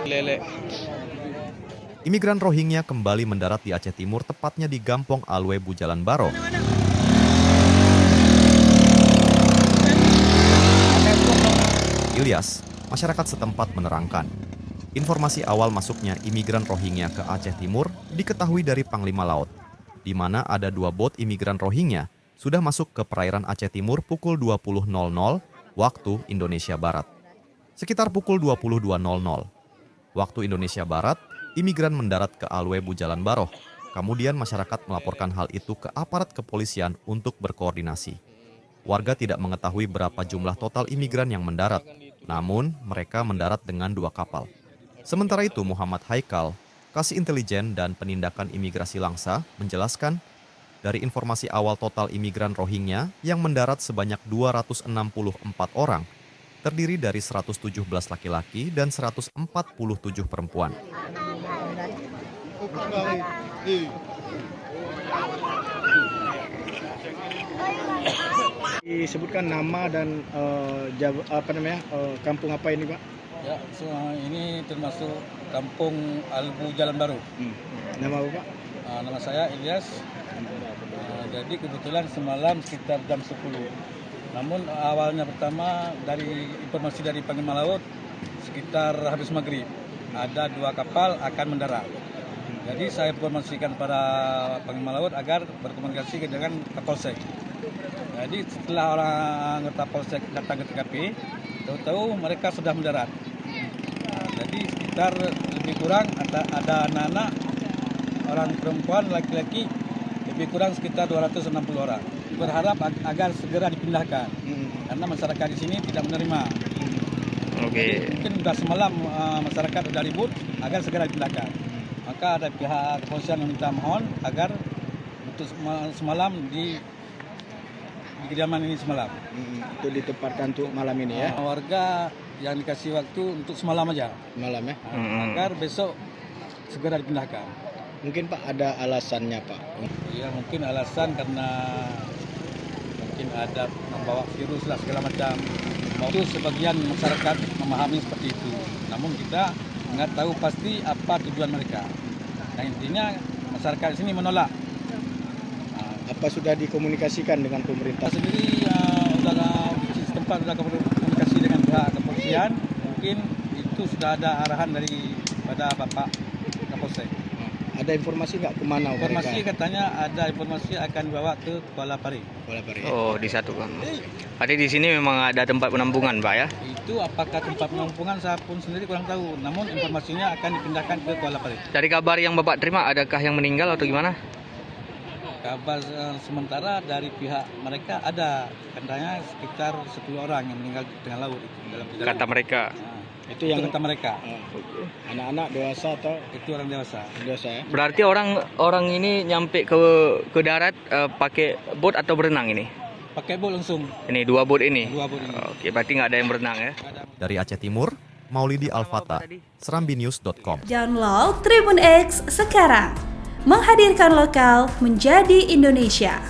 Lele. Imigran Rohingya kembali mendarat di Aceh Timur, tepatnya di Gampong Alwe Bujalan Baro. Ilyas, masyarakat setempat menerangkan, informasi awal masuknya imigran Rohingya ke Aceh Timur diketahui dari Panglima Laut, di mana ada 2 bot imigran Rohingya sudah masuk ke perairan Aceh Timur pukul 20.00 waktu Indonesia Barat. Sekitar pukul 22.00 waktu Indonesia Barat, imigran mendarat ke Alwe Bujalan Baro. Kemudian masyarakat melaporkan hal itu ke aparat kepolisian untuk berkoordinasi. Warga tidak mengetahui berapa jumlah total imigran yang mendarat, namun mereka mendarat dengan 2 kapal. Sementara itu Muhammad Haikal, Kasih Intelijen dan Penindakan Imigrasi Langsa, menjelaskan dari informasi awal total imigran Rohingya yang mendarat sebanyak 264 orang, terdiri dari 117 laki-laki dan 147 perempuan. Disebutkan nama dan kampung apa ini, Pak? Ya, ini termasuk Kampung Albu Jalan Baru. Nama Bapak? Nama saya Ilyas. Jadi kebetulan semalam sekitar jam 10. Namun awalnya pertama dari informasi dari Panglima Laut sekitar habis maghrib ada 2 kapal akan mendarat. Jadi saya informasikan para Panglima Laut agar berkomunikasi dengan Kapolsek. Jadi setelah orang anggota Polsek datang ke TKP, tahu-tahu mereka sudah mendarat. Jadi sekitar lebih kurang ada anak-anak, orang perempuan, laki-laki lebih kurang sekitar 260 orang. Berharap agar segera dipindahkan karena masyarakat di sini tidak menerima. Oke. Mungkin sudah semalam masyarakat sudah ribut agar segera dipindahkan. Maka ada pihak kepolisian yang minta mohon agar untuk semalam di kediaman ini semalam. Itu ditempatkan untuk malam ini ya? Warga yang dikasih waktu untuk semalam aja. Malam ya? Agar besok segera dipindahkan. Mungkin Pak ada alasannya Pak? Ya mungkin alasan karena mungkin ada membawa virus lah segala macam. Itu sebagian masyarakat memahami seperti itu. Namun kita nggak tahu pasti apa tujuan mereka. Nah intinya masyarakat di sini menolak. Apa sudah dikomunikasikan dengan pemerintah? Sendiri setempat sudah komunikasi dengan pihak kepolisian. Mungkin itu sudah ada arahan daripada Bapak Kapolsek. Ada informasi nggak kemana Informasi mereka? katanya ada informasi akan dibawa ke Kuala Pari. Kuala Pari. Oh, disatukan. Berarti di sini memang ada tempat penampungan, Pak ya? Itu apakah tempat penampungan saya pun sendiri kurang tahu. Namun informasinya akan dipindahkan ke Kuala Pari. Dari kabar yang Bapak terima, adakah yang meninggal atau gimana? Kabar sementara dari pihak mereka ada katanya sekitar 10 orang yang meninggal di tengah laut itu, dalam perjalanan. Kata mereka. Itu yang kata mereka. Anak-anak dewasa atau Itu orang dewasa. dewasa ya? Berarti orang ini nyampe ke darat pakai bot atau berenang ini? Pakai bot langsung. Ini 2 bot ini. 2 bot ini. Oke, berarti nggak ada yang berenang ya? Dari Aceh Timur, Maulidi Alfata, serambinews.com. Download Tribun X sekarang. Menghadirkan lokal menjadi Indonesia.